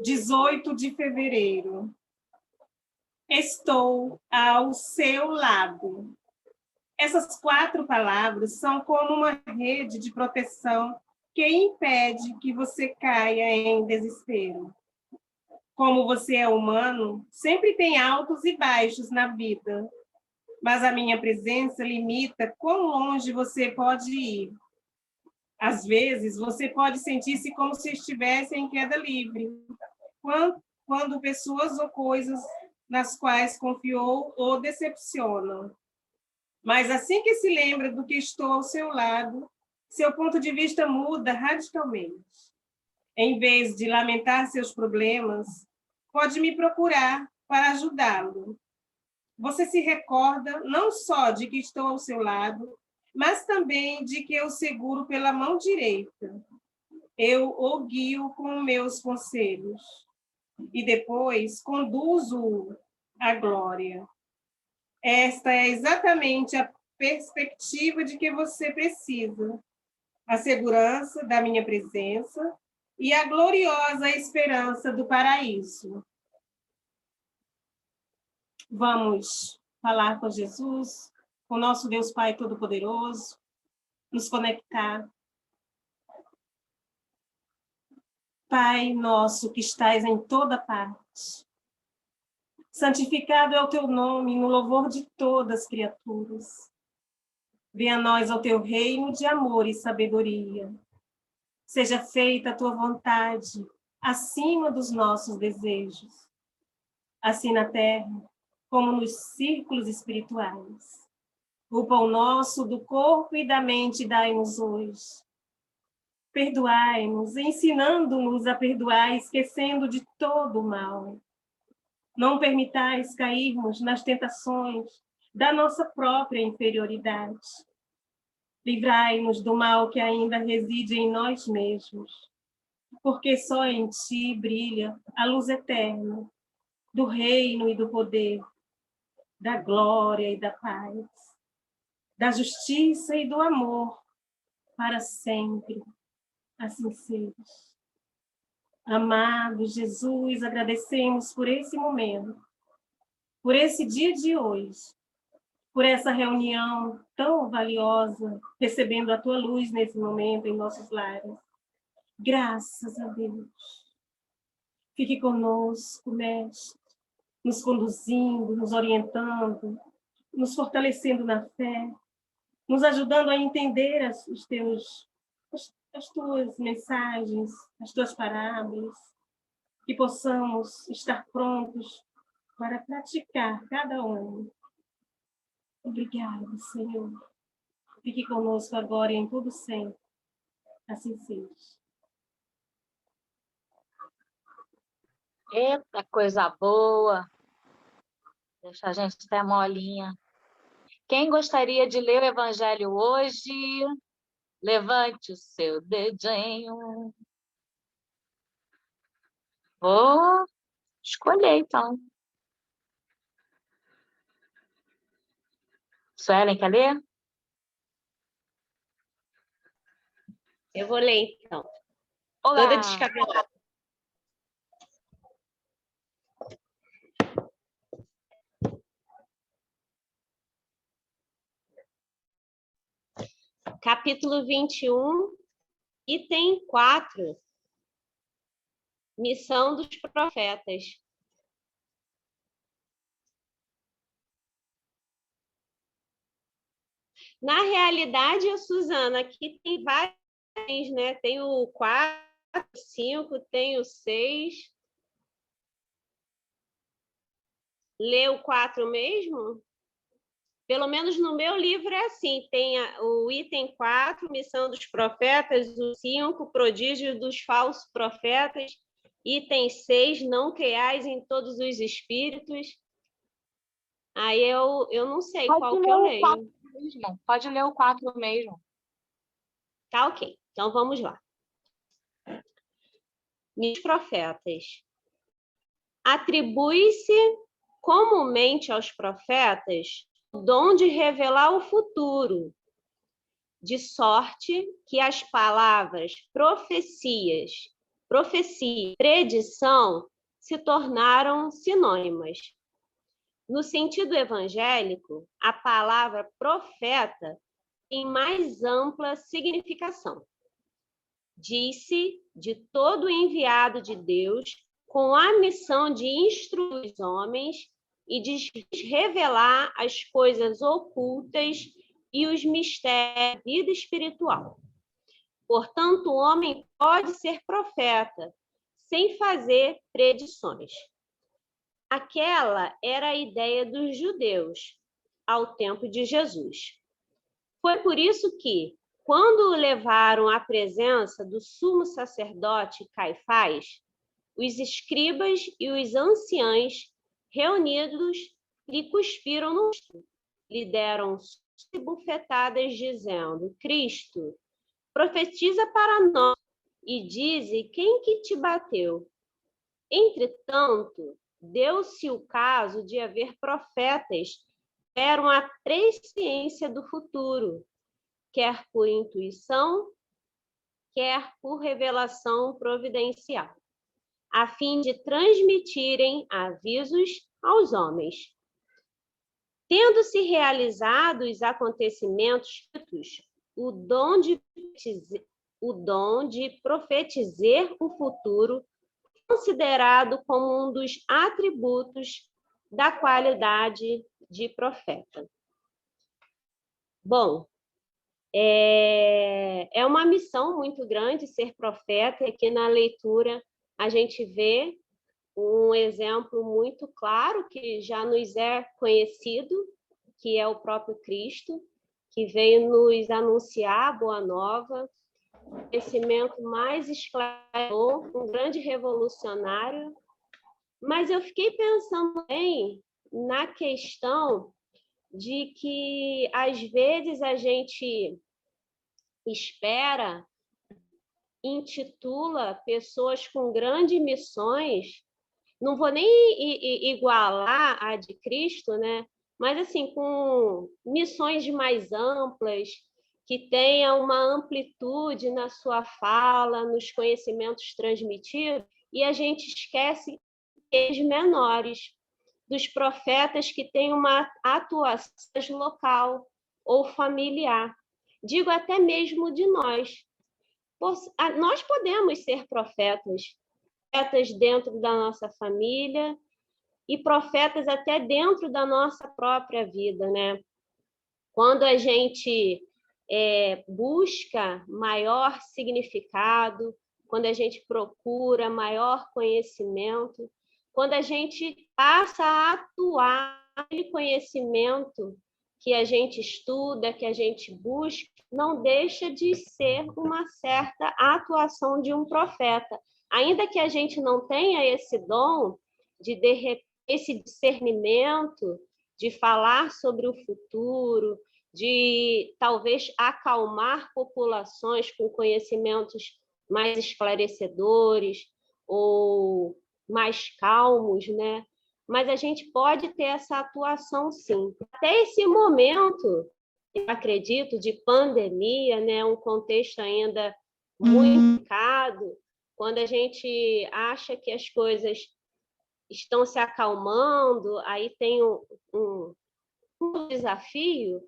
18 de fevereiro. Estou ao seu lado. Essas 4 palavras são como uma rede de proteção que impede que você caia em desespero. Como você é humano, sempre tem altos e baixos na vida, mas a minha presença limita quão longe você pode ir. Às vezes, você pode sentir-se como se estivesse em queda livre, quando pessoas ou coisas nas quais confiou o decepcionam. Mas assim que se lembra do que estou ao seu lado, seu ponto de vista muda radicalmente. Em vez de lamentar seus problemas, pode me procurar para ajudá-lo. Você se recorda não só de que estou ao seu lado, mas também de que eu seguro pela mão direita. Eu o guio com meus conselhos e depois conduzo-o à glória. Esta é exatamente a perspectiva de que você precisa. A segurança da minha presença e a gloriosa esperança do paraíso. Vamos falar com Jesus, com nosso Deus Pai Todo-Poderoso, nos conectar. Pai nosso que estais em toda parte, santificado é o teu nome no louvor de todas as criaturas. Venha a nós ao teu reino de amor e sabedoria. Seja feita a tua vontade, acima dos nossos desejos, assim na terra, como nos círculos espirituais. O pão nosso do corpo e da mente dai-nos hoje. Perdoai-nos, ensinando-nos a perdoar, esquecendo de todo o mal. Não permitais cairmos nas tentações da nossa própria inferioridade. Livrai-nos do mal que ainda reside em nós mesmos, porque só em ti brilha a luz eterna do reino e do poder, da glória e da paz, da justiça e do amor, para sempre. Assim seja. Amado Jesus, agradecemos por esse momento, por esse dia de hoje, por essa reunião tão valiosa, recebendo a tua luz nesse momento em nossos lares. Graças a Deus. Fique conosco, Mestre, nos conduzindo, nos orientando, nos fortalecendo na fé, nos ajudando a entender as tuas mensagens, as tuas parábolas, que possamos estar prontos para praticar cada um. Obrigada, Senhor. Fique conosco agora e em todo sempre. Assim seja. Eita, coisa boa! Deixa a gente até molinha. Quem gostaria de ler o Evangelho hoje? Levante o seu dedinho. Vou escolher, então. Suelen, quer ler? Eu vou ler, então. Olá! Toda descabelada. Capítulo 21, item 4. Missão dos profetas. Na realidade, Suzana, aqui tem vários, né? Tem o 4, 5, tem o 6. Lê o 4 mesmo? Pelo menos no meu livro é assim, tem o item 4, missão dos profetas, o 5, prodígio dos falsos profetas, item 6, não creiais em todos os espíritos. Aí eu não sei qual que eu leio. Pode ler o 4 mesmo. Tá ok, então vamos lá. Os profetas. Atribui-se comumente aos profetas o dom de revelar o futuro, de sorte que as palavras profecias profecia e predição se tornaram sinônimas. No sentido evangélico, a palavra profeta tem mais ampla significação. Diz-se de todo enviado de Deus com a missão de instruir os homens e de revelar as coisas ocultas e os mistérios da vida espiritual. Portanto, o homem pode ser profeta sem fazer predições. Aquela era a ideia dos judeus ao tempo de Jesus. Foi por isso que, quando o levaram à presença do sumo sacerdote Caifás, os escribas e os anciãos reunidos lhe cuspiram no rosto, lhe deram bufetadas, dizendo: Cristo, profetiza para nós e dize quem que te bateu. Entretanto, deu-se o caso de haver profetas que eram a presciência do futuro, quer por intuição, quer por revelação providencial, a fim de transmitirem avisos aos homens. Tendo-se realizado os acontecimentos, o dom de profetizar o futuro, considerado como um dos atributos da qualidade de profeta. Bom, é uma missão muito grande ser profeta, e aqui na leitura a gente vê um exemplo muito claro que já nos é conhecido, que é o próprio Cristo, que veio nos anunciar a Boa Nova, conhecimento mais esclarecedor, um grande revolucionário. Mas eu fiquei pensando bem na questão de que, às vezes, a gente espera, intitula pessoas com grandes missões, não vou nem igualar a de Cristo, né? Mas, assim, com missões mais amplas, que tenha uma amplitude na sua fala, nos conhecimentos transmitidos, e a gente esquece os menores, dos profetas que têm uma atuação local ou familiar. Digo até mesmo de nós. Nós podemos ser profetas dentro da nossa família e profetas até dentro da nossa própria vida, né? Quando a gente busca maior significado, quando a gente procura maior conhecimento, quando a gente passa a atuar aquele conhecimento que a gente estuda, que a gente busca, não deixa de ser uma certa atuação de um profeta. Ainda que a gente não tenha esse dom esse discernimento de falar sobre o futuro, de talvez acalmar populações com conhecimentos mais esclarecedores ou mais calmos, né? Mas a gente pode ter essa atuação, sim. Até esse momento, eu acredito, de pandemia, né? Um contexto ainda muito delicado, quando a gente acha que as coisas estão se acalmando, aí tem um desafio,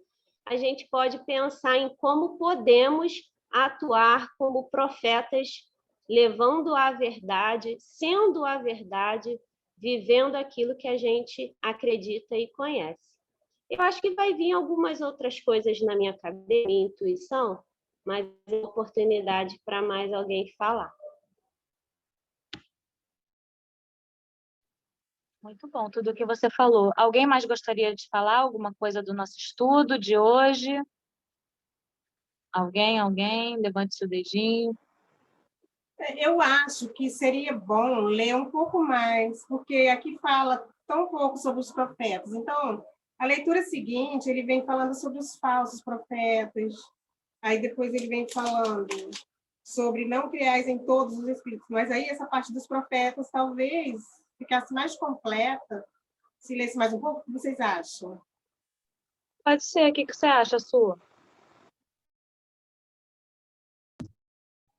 a gente pode pensar em como podemos atuar como profetas, levando a verdade, sendo a verdade, vivendo aquilo que a gente acredita e conhece. Eu acho que vai vir algumas outras coisas na minha cabeça, minha intuição, mas é uma oportunidade para mais alguém falar. Muito bom, tudo o que você falou. Alguém mais gostaria de falar alguma coisa do nosso estudo de hoje? Alguém? Levante seu dedinho. Eu acho que seria bom ler um pouco mais, porque aqui fala tão pouco sobre os profetas. Então, a leitura seguinte, ele vem falando sobre os falsos profetas, aí depois ele vem falando sobre não criais em todos os espíritos, mas aí essa parte dos profetas talvez ficasse mais completa se lesse mais um pouco. O que vocês acham? Pode ser. O que você acha, Sua?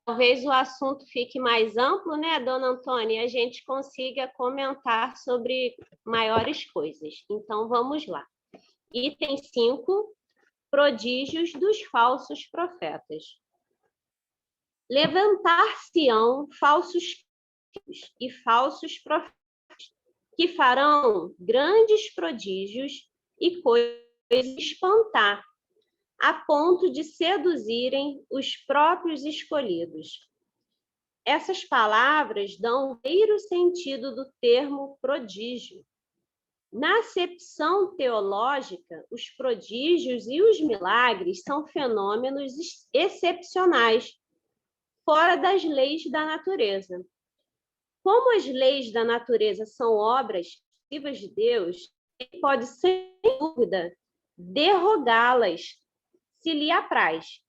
talvez o assunto fique mais amplo, né, dona Antônia, e a gente consiga comentar sobre maiores coisas. Então, vamos lá. Item 5, prodígios dos falsos profetas. Levantar-se-ão falsos e falsos profetas, que farão grandes prodígios e coisas espantar, a ponto de seduzirem os próprios escolhidos. Essas palavras dão o verdadeiro sentido do termo prodígio. Na acepção teológica, os prodígios e os milagres são fenômenos excepcionais, fora das leis da natureza. Como as leis da natureza são obras vivas de Deus, ele pode, sem dúvida, derrogá-las, se lhe apraz.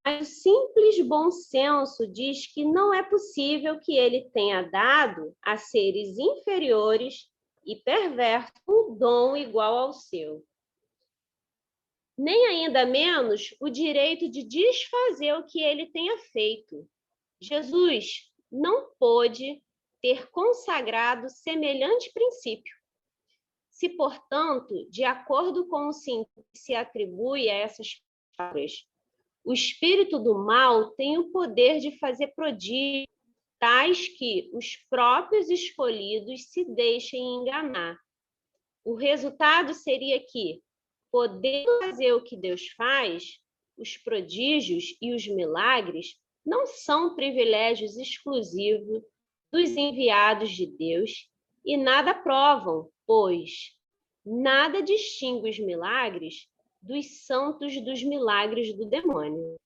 Mas o simples bom senso diz que não é possível que ele tenha dado a seres inferiores e perversos um dom igual ao seu. Nem ainda menos o direito de desfazer o que ele tenha feito. Jesus não pôde ter consagrado semelhante princípio. Se, portanto, de acordo com o sentido que se atribui a essas palavras, o espírito do mal tem o poder de fazer prodígios tais que os próprios escolhidos se deixem enganar. O resultado seria que, podendo fazer o que Deus faz, os prodígios e os milagres não são privilégios exclusivos dos enviados de Deus e nada provam, pois nada distingue os milagres dos santos dos milagres do demônio.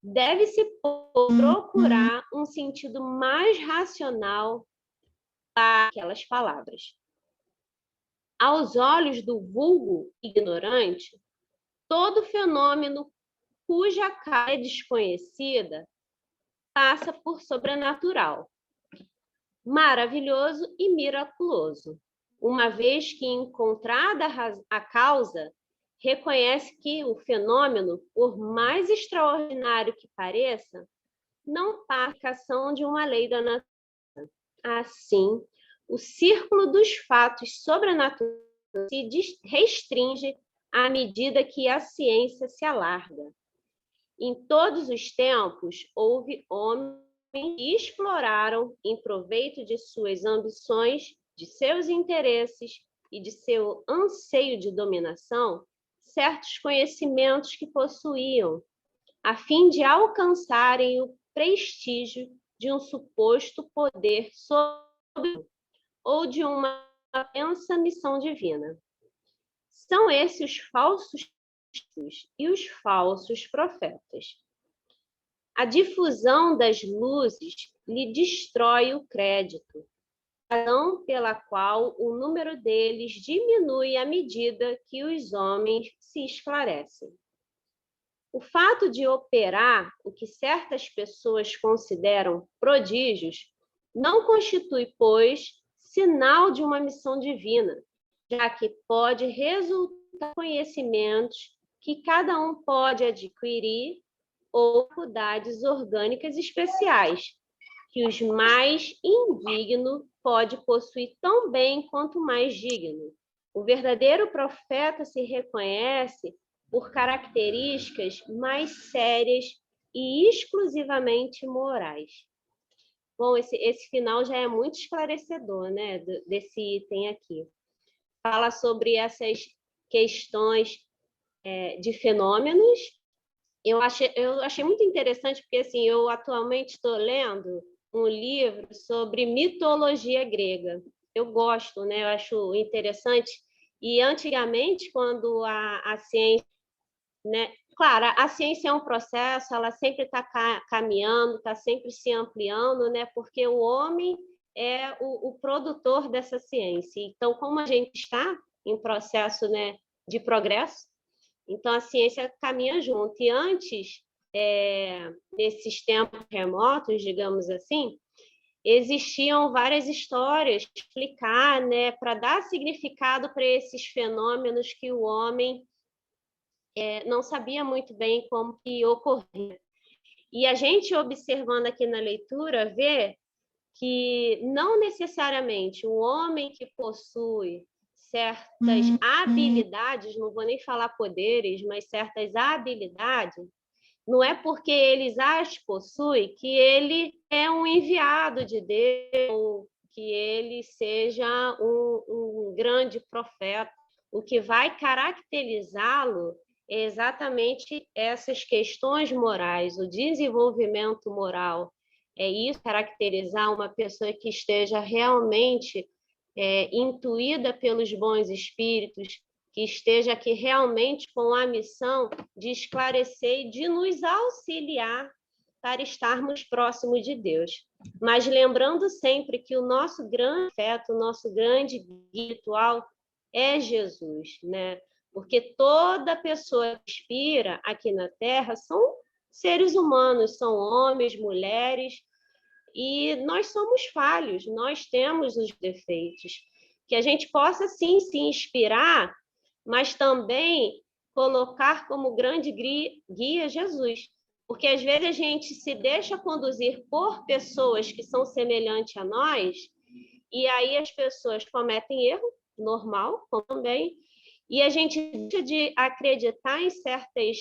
Deve-se procurar um sentido mais racional para aquelas palavras. Aos olhos do vulgo ignorante, todo fenômeno cuja causa é desconhecida passa por sobrenatural, maravilhoso e miraculoso. Uma vez que encontrada a causa, reconhece que o fenômeno, por mais extraordinário que pareça, não passa de uma lei da natureza. Assim, o círculo dos fatos sobrenaturais se restringe à medida que a ciência se alarga. Em todos os tempos, houve homens que exploraram, em proveito de suas ambições, de seus interesses e de seu anseio de dominação, certos conhecimentos que possuíam, a fim de alcançarem o prestígio de um suposto poder sobre ou de uma intensa missão divina. São esses os falsos e os falsos profetas. A difusão das luzes lhe destrói o crédito, razão pela qual o número deles diminui à medida que os homens se esclarecem. O fato de operar o que certas pessoas consideram prodígios não constitui, pois, sinal de uma missão divina, já que pode resultar em conhecimentos que cada um pode adquirir ou faculdades orgânicas especiais, que os mais indigno pode possuir tão bem quanto o mais digno. O verdadeiro profeta se reconhece por características mais sérias e exclusivamente morais. Bom, esse final já é muito esclarecedor, né, desse item aqui. Fala sobre essas questões de fenômenos. Eu achei muito interessante, porque assim, eu atualmente estou lendo um livro sobre mitologia grega. Eu gosto, né? Eu acho interessante. E antigamente, quando a ciência, né? Claro, a ciência é um processo, ela sempre está caminhando, está sempre se ampliando, né? Porque o homem é o produtor dessa ciência. Então, como a gente está em processo, né, de progresso, então a ciência caminha junto. E antes, nesses tempos remotos, digamos assim, existiam várias histórias para explicar, né, para dar significado para esses fenômenos que o homem não sabia muito bem como que ocorria. E a gente, observando aqui na leitura, vê que não necessariamente um homem que possui certas habilidades, não vou nem falar poderes, mas certas habilidades, não é porque eles as possuem que ele é um enviado de Deus, que ele seja um grande profeta. O que vai caracterizá-lo é exatamente essas questões morais, o desenvolvimento moral. É isso caracterizar uma pessoa que esteja realmente intuída pelos bons espíritos, que esteja aqui realmente com a missão de esclarecer e de nos auxiliar para estarmos próximos de Deus. Mas lembrando sempre que o nosso grande afeto, o nosso grande guia espiritual é Jesus, né? Porque toda pessoa que inspira aqui na Terra são seres humanos, são homens, mulheres, e nós somos falhos, nós temos os defeitos. Que a gente possa, sim, se inspirar, mas também colocar como grande guia Jesus. Porque às vezes a gente se deixa conduzir por pessoas que são semelhantes a nós, e aí as pessoas cometem erro, normal, como também, e a gente deixa de acreditar em certas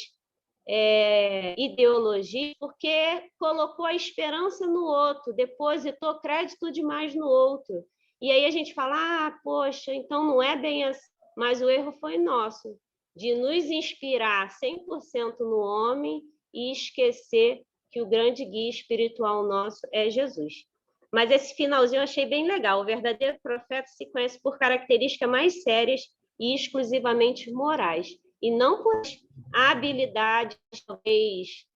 ideologias porque colocou a esperança no outro, depositou crédito demais no outro. E aí a gente fala, poxa, então não é bem assim. Mas o erro foi nosso, de nos inspirar 100% no homem e esquecer que o grande guia espiritual nosso é Jesus. Mas esse finalzinho eu achei bem legal. O verdadeiro profeta se conhece por características mais sérias e exclusivamente morais, e não por habilidades, talvez,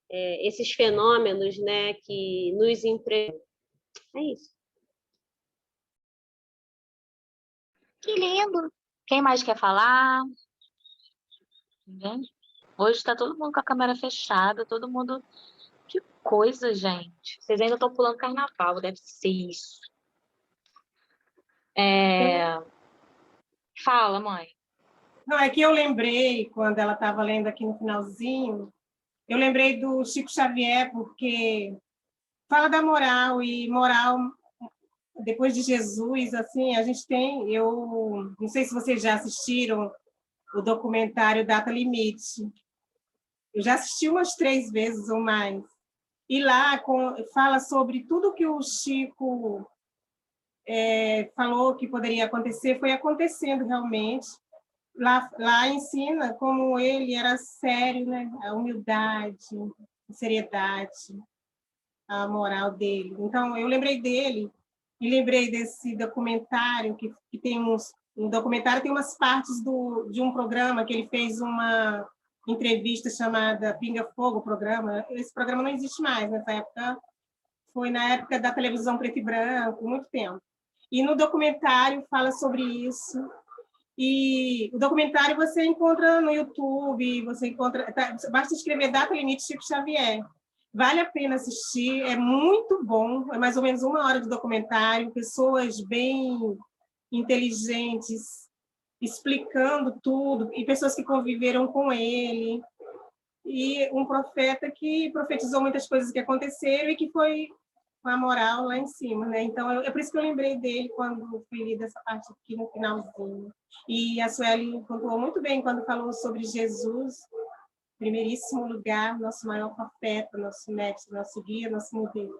esses fenômenos, né, que nos impressionam. É isso. Que lindo! Quem mais quer falar? Ninguém? Hoje está todo mundo com a câmera fechada, todo mundo... Que coisa, gente. Vocês ainda estão pulando carnaval, deve ser isso. Fala, mãe. Não, é que eu lembrei, quando ela estava lendo aqui no finalzinho, eu lembrei do Chico Xavier, porque fala da moral, e moral, depois de Jesus, assim, a gente tem, eu não sei se vocês já assistiram o documentário Data Limite. Eu já assisti umas 3 vezes ou mais. E lá fala sobre tudo que o Chico falou que poderia acontecer, foi acontecendo realmente. Lá ensina como ele era sério, né? A humildade, a seriedade, a moral dele. Então, eu lembrei dele e lembrei desse documentário, que tem um documentário, tem umas partes de um programa que ele fez uma entrevista chamada Pinga Fogo, programa. Esse programa não existe mais nessa época, foi na época da televisão preto e branco, muito tempo. E no documentário fala sobre isso. E o documentário você encontra no YouTube, basta escrever Data Limite Chico Xavier. Vale a pena assistir, é muito bom, é mais ou menos 1 hora de documentário, pessoas bem inteligentes, explicando tudo, e pessoas que conviveram com ele, e um profeta que profetizou muitas coisas que aconteceram e que foi com a moral lá em cima, né? Então, é por isso que eu lembrei dele quando fui ler dessa parte aqui no finalzinho. E a Sueli contou muito bem quando falou sobre Jesus, primeiríssimo lugar, nosso maior profeta, nosso mestre, nosso guia, nosso modelo.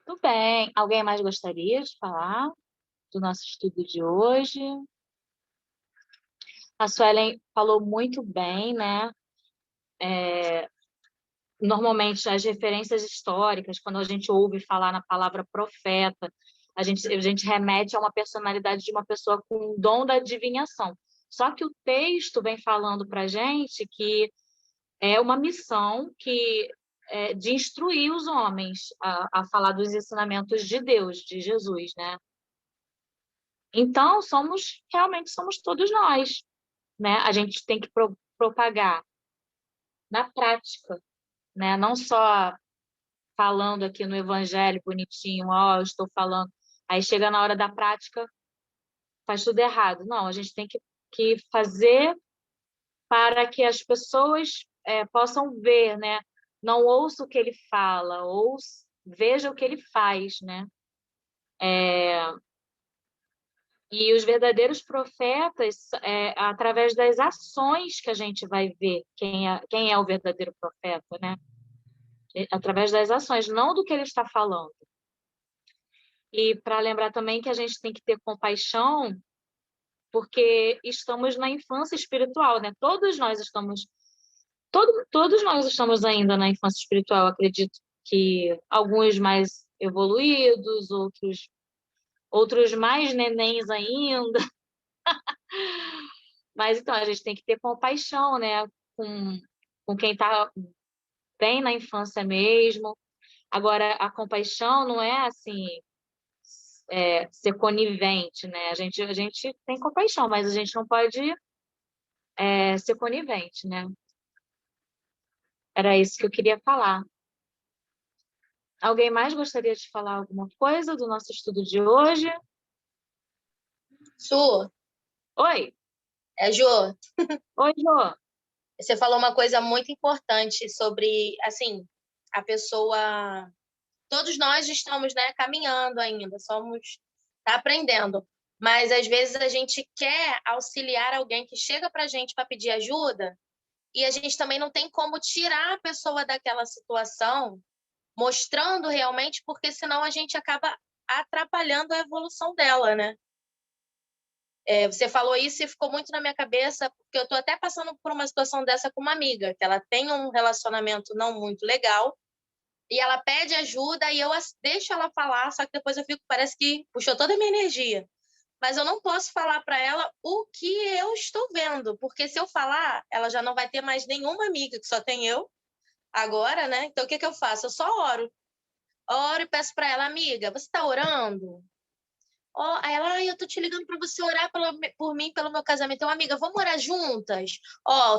Tudo bem. Alguém mais gostaria de falar do nosso estudo de hoje? A Suelen falou muito bem, né? Normalmente, as referências históricas, quando a gente ouve falar na palavra profeta, a gente remete a uma personalidade de uma pessoa com o dom da adivinhação. Só que o texto vem falando para a gente que é uma missão de instruir os homens a falar dos ensinamentos de Deus, de Jesus, né? Então, realmente somos todos nós, né? A gente tem que propagar na prática, né? Não só falando aqui no evangelho bonitinho, eu estou falando, aí chega na hora da prática, faz tudo errado. Não, a gente tem que fazer para que as pessoas possam ver, né? Não ouça o que ele fala, veja o que ele faz, né? E os verdadeiros profetas, através das ações que a gente vai ver quem é o verdadeiro profeta, né? Através das ações, não do que ele está falando. E para lembrar também que a gente tem que ter compaixão, porque estamos na infância espiritual, né? Todos nós estamos ainda na infância espiritual. Acredito que alguns mais evoluídos, outros mais nenéns ainda. Mas então a gente tem que ter compaixão, né? Com quem está bem na infância mesmo. Agora, a compaixão não é assim ser conivente, né? A gente tem compaixão, mas a gente não pode ser conivente, né? Era isso que eu queria falar. Alguém mais gostaria de falar alguma coisa do nosso estudo de hoje? Su, Oi! Jô, Oi, Jô! você falou uma coisa muito importante sobre, assim, a pessoa... Todos nós estamos, né, caminhando ainda, tá aprendendo. Mas, às vezes, a gente quer auxiliar alguém que chega para a gente para pedir ajuda e a gente também não tem como tirar a pessoa daquela situação, mostrando realmente, porque senão a gente acaba atrapalhando a evolução dela, né? Você falou isso e ficou muito na minha cabeça, porque eu estou até passando por uma situação dessa com uma amiga, que ela tem um relacionamento não muito legal, e ela pede ajuda e eu deixo ela falar, só que depois eu fico, parece que puxou toda a minha energia. Mas eu não posso falar para ela o que eu estou vendo, porque se eu falar, ela já não vai ter mais nenhuma amiga, que só tem eu agora, né? Então o que eu faço? Eu só oro. Oro e peço para ela, amiga, você está orando? Aí ela, eu tô te ligando para você orar por mim, pelo meu casamento. Então, amiga, vamos orar juntas?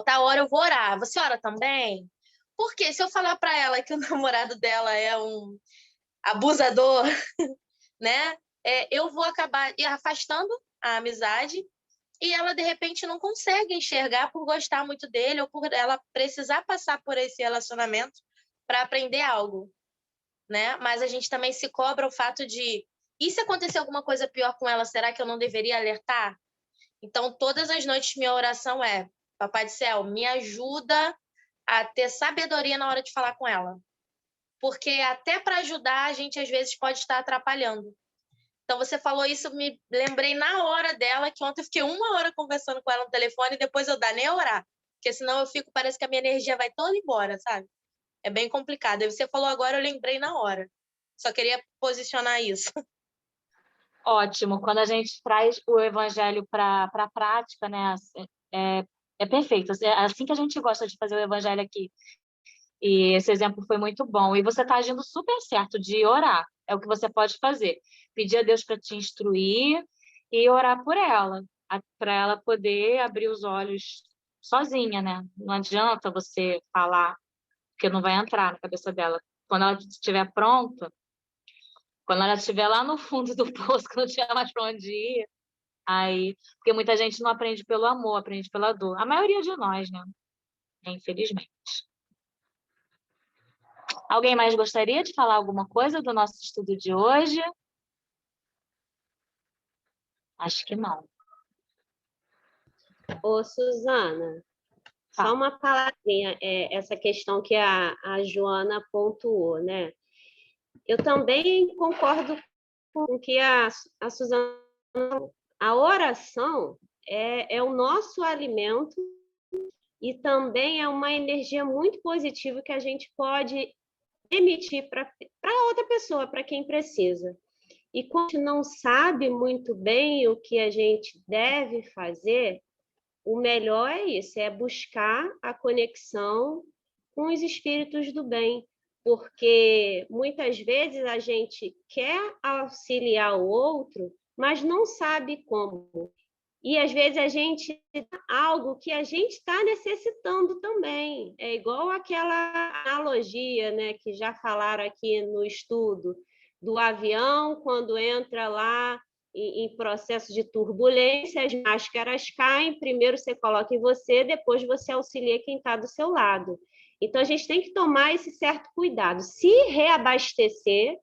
Tá hora eu vou orar. Você ora também? Porque se eu falar para ela que o namorado dela é um abusador, né? Eu vou acabar afastando a amizade e ela, de repente, não consegue enxergar por gostar muito dele ou por ela precisar passar por esse relacionamento para aprender algo, né? Mas a gente também se cobra o fato de e se acontecer alguma coisa pior com ela, será que eu não deveria alertar? Então, todas as noites, minha oração é: Papai do Céu, me ajuda a ter sabedoria na hora de falar com ela. Porque até para ajudar, a gente às vezes pode estar atrapalhando. Então, você falou isso, me lembrei na hora dela, que ontem eu fiquei 1 hora conversando com ela no telefone e depois eu dá nem a orar. Porque senão eu fico, parece que a minha energia vai toda embora, sabe? É bem complicado. E você falou agora, eu lembrei na hora. Só queria posicionar isso. Ótimo. Quando a gente traz o evangelho para a prática, né? É perfeito. É assim que a gente gosta de fazer o evangelho aqui. E esse exemplo foi muito bom. E você está agindo super certo de orar. É o que você pode fazer. Pedir a Deus para te instruir e orar por ela, para ela poder abrir os olhos sozinha, né? Não adianta você falar, porque não vai entrar na cabeça dela. Quando ela estiver pronta, quando ela estiver lá no fundo do poço, que não tiver mais para onde ir, aí... Porque muita gente não aprende pelo amor, aprende pela dor. A maioria de nós, né? Infelizmente. Alguém mais gostaria de falar alguma coisa do nosso estudo de hoje? Acho que não. Ô, Suzana, só uma palavrinha, essa questão que a Joana pontuou, né? Eu também concordo com o que a Suzana falou. A oração é o nosso alimento e também é uma energia muito positiva que a gente pode emitir para outra pessoa, para quem precisa. E quando a gente não sabe muito bem o que a gente deve fazer, o melhor é isso, é buscar a conexão com os espíritos do bem, porque muitas vezes a gente quer auxiliar o outro, mas não sabe como. E às vezes a gente algo que a gente está necessitando também. É igual aquela analogia, né, que já falaram aqui no estudo do avião quando entra lá em processo de turbulência, as máscaras caem, primeiro você coloca em você, depois você auxilia quem está do seu lado. Então, a gente tem que tomar esse certo cuidado. Se reabastecer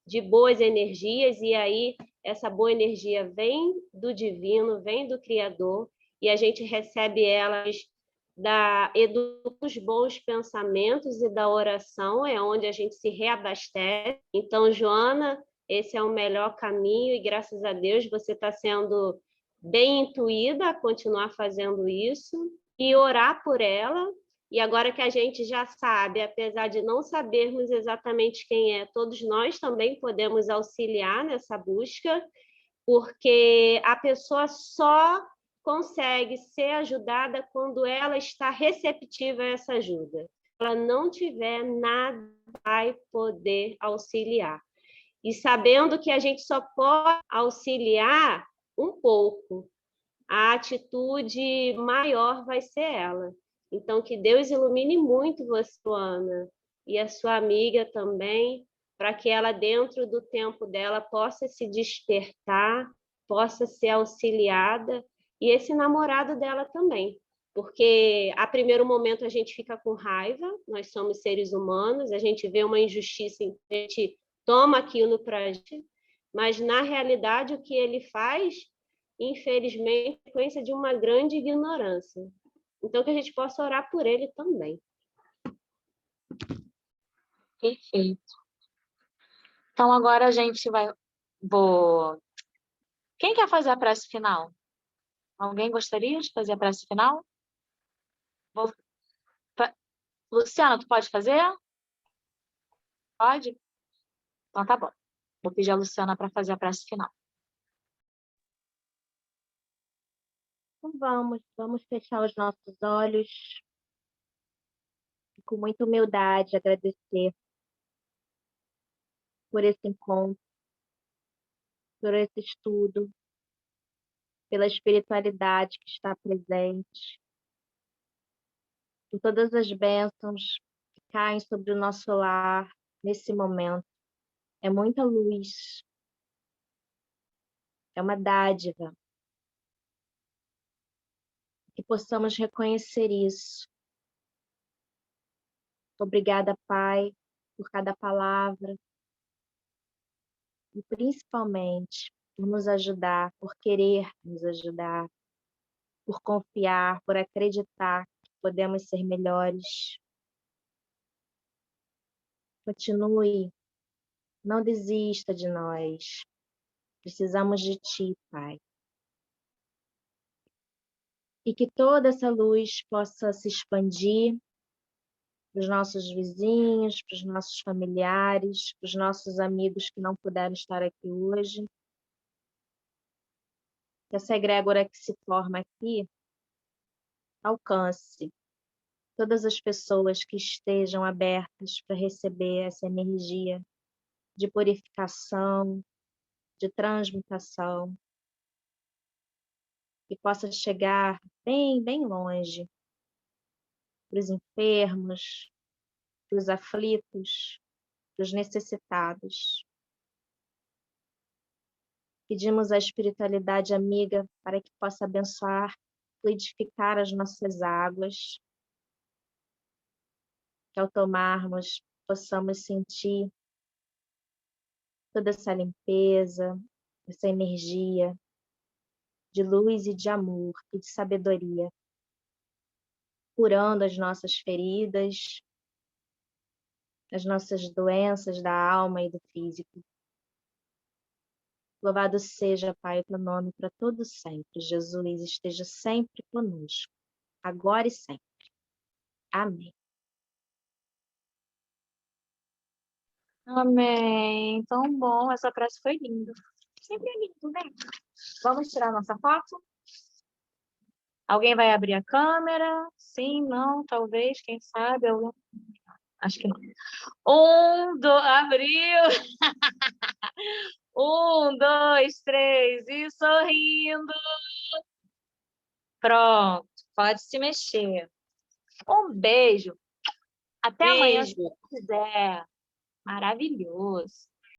de boas energias, e aí essa boa energia vem do divino, vem do Criador, e a gente recebe elas dos bons pensamentos e da oração, é onde a gente se reabastece. Então, Joana, esse é o melhor caminho, e graças a Deus você está sendo bem intuída a continuar fazendo isso, e orar por ela. E agora que a gente já sabe, apesar de não sabermos exatamente quem é, todos nós também podemos auxiliar nessa busca, porque a pessoa só consegue ser ajudada quando ela está receptiva a essa ajuda. Se ela não tiver, nada vai poder auxiliar. E sabendo que a gente só pode auxiliar um pouco, a atitude maior vai ser ela. Então, que Deus ilumine muito você, Ana, e a sua amiga também, para que ela, dentro do tempo dela, possa se despertar, possa ser auxiliada, e esse namorado dela também. Porque, a primeiro momento, a gente fica com raiva, nós somos seres humanos, a gente vê uma injustiça, a gente toma aquilo para a gente, mas, na realidade, o que ele faz, infelizmente, é consequência de uma grande ignorância. Então, que a gente possa orar por ele também. Perfeito. Então, agora a gente vai... Quem quer fazer a prece final? Alguém gostaria de fazer a prece final? Luciana, tu pode fazer? Pode? Então tá bom. Vou pedir a Luciana para fazer a prece final. Então vamos fechar os nossos olhos e com muita humildade agradecer por esse encontro, por esse estudo, pela espiritualidade que está presente, por todas as bênçãos que caem sobre o nosso lar nesse momento. É muita luz, é uma dádiva. Que possamos reconhecer isso. Obrigada, Pai, por cada palavra e principalmente por nos ajudar, por querer nos ajudar, por confiar, por acreditar que podemos ser melhores. Continue, não desista de nós. Precisamos de Ti, Pai. E que toda essa luz possa se expandir para os nossos vizinhos, para os nossos familiares, para os nossos amigos que não puderam estar aqui hoje. Que essa egrégora que se forma aqui alcance todas as pessoas que estejam abertas para receber essa energia de purificação, de transmutação, que possa chegar bem, bem longe para os enfermos, para os aflitos, para os necessitados. Pedimos à espiritualidade amiga para que possa abençoar, fluidificar as nossas águas, que ao tomarmos possamos sentir toda essa limpeza, essa energia de luz e de amor e de sabedoria, curando as nossas feridas, as nossas doenças da alma e do físico. Louvado seja, Pai, o teu nome para todo sempre. Jesus esteja sempre conosco, agora e sempre. Amém. Amém. Tão bom. Essa prece foi linda. Sempre é lindo, né? Vamos tirar nossa foto? Alguém vai abrir a câmera? Sim, não, talvez, quem sabe. Acho que não. Abriu! 1, 2, 3, e sorrindo. Pronto, pode se mexer. Um beijo. Até amanhã, se Beijo. quiser. Maravilhoso.